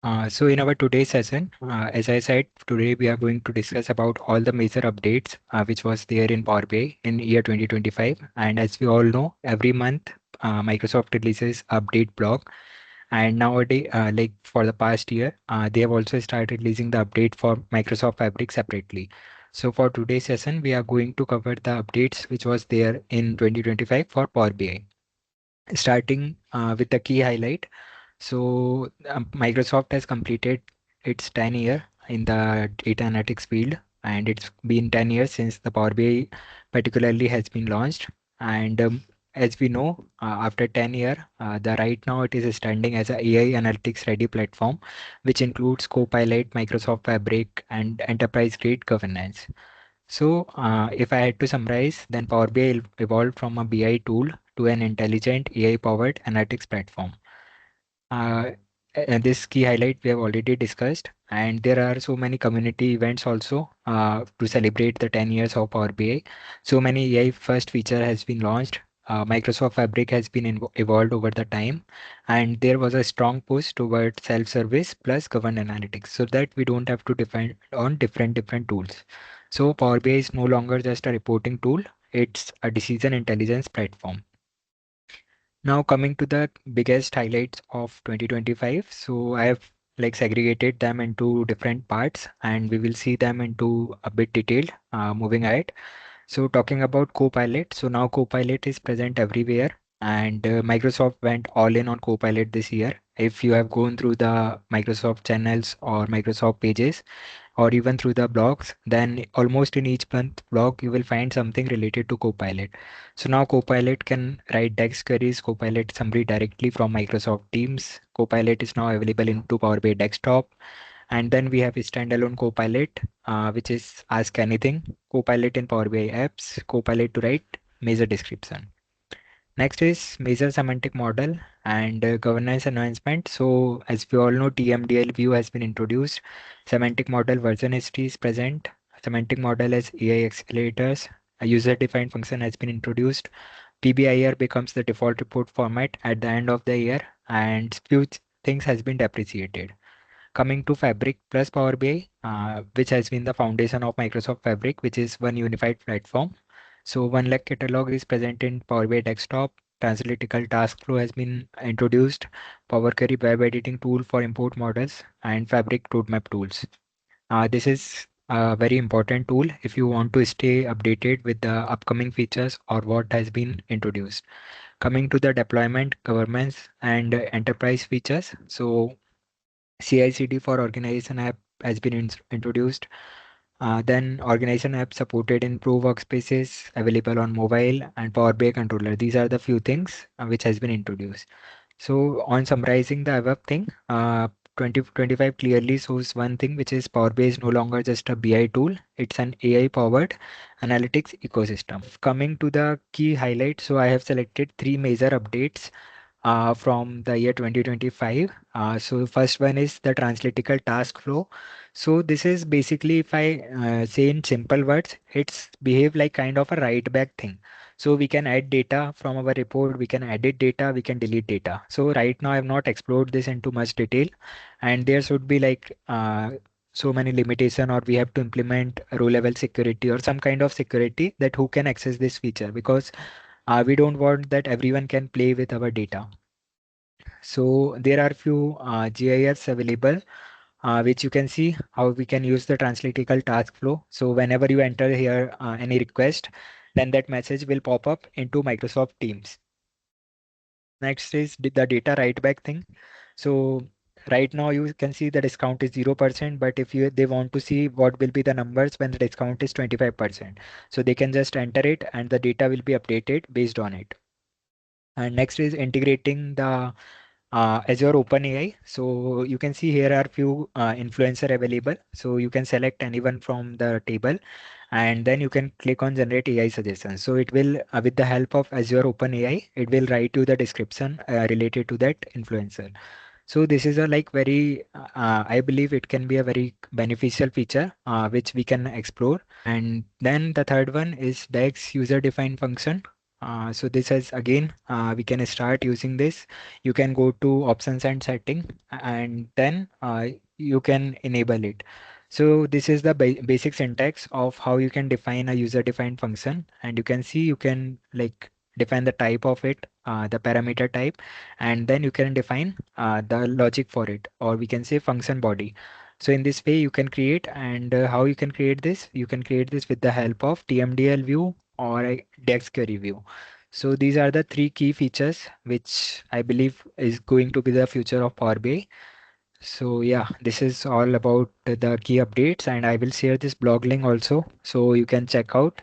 So in our today's session, as I said, today we are going to discuss about all the major updates which was there in Power BI in year 2025. And as we all know, every month Microsoft releases update blog. And nowadays, like for the past year, they have also started releasing the update for Microsoft Fabric separately. So for today's session, we are going to cover the updates which was there in 2025 for Power BI. Starting with the key highlight. So Microsoft has completed its 10 year in the data analytics field, and it's been 10 years since the Power BI particularly has been launched. And as we know, after 10 year, the right now it is standing as a AI analytics ready platform, which includes Copilot, Microsoft Fabric, and enterprise grade governance. So, if I had to summarize, then Power BI evolved from a BI tool to an intelligent AI-powered analytics platform. Uh, and this key highlight we have already discussed, and there are so many community events also to celebrate the 10 years of Power BI. So many AI first feature has been launched. Microsoft Fabric has been evolved over the time, and there was a strong push towards self-service plus governed analytics, so that we don't have to depend on different tools. So Power BI is no longer just a reporting tool; it's a decision intelligence platform. Now coming to the biggest highlights of 2025. So I have like segregated them into different parts and we will see them into a bit detailed moving ahead. So talking about Copilot, so now Copilot is present everywhere and Microsoft went all in on Copilot this year. If you have gone through the Microsoft channels or Microsoft pages, or even through the blogs, then almost in each month blog you will find something related to Copilot. So now Copilot can write DAX queries, Copilot summary directly from Microsoft Teams. Copilot is now available into Power BI Desktop. And then we have a standalone Copilot, which is Ask Anything, Copilot in Power BI apps, Copilot to write major description. Next is major semantic model and governance enhancement. So as we all know, TMDL view has been introduced. Semantic model version history is present. Semantic model as AI accelerators. A user-defined function has been introduced. PBIR becomes the default report format at the end of the year, and few things has been depreciated. Coming to Fabric plus Power BI, which has been the foundation of Microsoft Fabric, which is one unified platform. So one lakh catalog is present in Power BI Desktop. Translytical task flow has been introduced. Power Query web editing tool for import models and Fabric roadmap tools. This is a very important tool if you want to stay updated with the upcoming features or what has been introduced. Coming to the deployment, governance, and enterprise features. So CI/CD for organization app has been introduced. Then organization app supported in Pro workspaces, available on mobile and Power BI controller. These are the few things which has been introduced. So on summarizing the above thing, 2025 clearly shows one thing, which is Power BI is no longer just a BI tool. It's an AI powered analytics ecosystem. Coming to the key highlights, so I have selected three major updates from the year 2025. So first one is the translytical task flow. So this is basically, if I say in simple words, it's behave like kind of a write back thing. So we can add data from our report, we can edit data, we can delete data. So right now I have not explored this into much detail, and there should be like so many limitation, or we have to implement row level security or some kind of security that who can access this feature, because we don't want that everyone can play with our data. So there are few GIFs available, which you can see how we can use the translytical task flow. So whenever you enter here any request, then that message will pop up into Microsoft Teams. Next is the data write back thing. So right now you can see the discount is 0%, but if they want to see what will be the numbers when the discount is 25%, so they can just enter it and the data will be updated based on it. And next is integrating the Azure OpenAI. So you can see here are few influencer available. So you can select anyone from the table and then you can click on generate AI suggestions. So it will, with the help of Azure OpenAI, it will write you the description related to that influencer. So this is a like very, I believe it can be a very beneficial feature which we can explore. And then the third one is DAX user defined function. So this is again, we can start using this. You can go to options and setting, and then you can enable it. So this is the basic syntax of how you can define a user defined function, and you can see you can like define the type of it, the parameter type, and then you can define the logic for it, or we can say function body. So in this way you can create, and how you can create this? You can create this with the help of TMDL view or a DEX query view. So these are the three key features which I believe is going to be the future of Power BI. So yeah, this is all about the key updates, and I will share this blog link also so you can check out.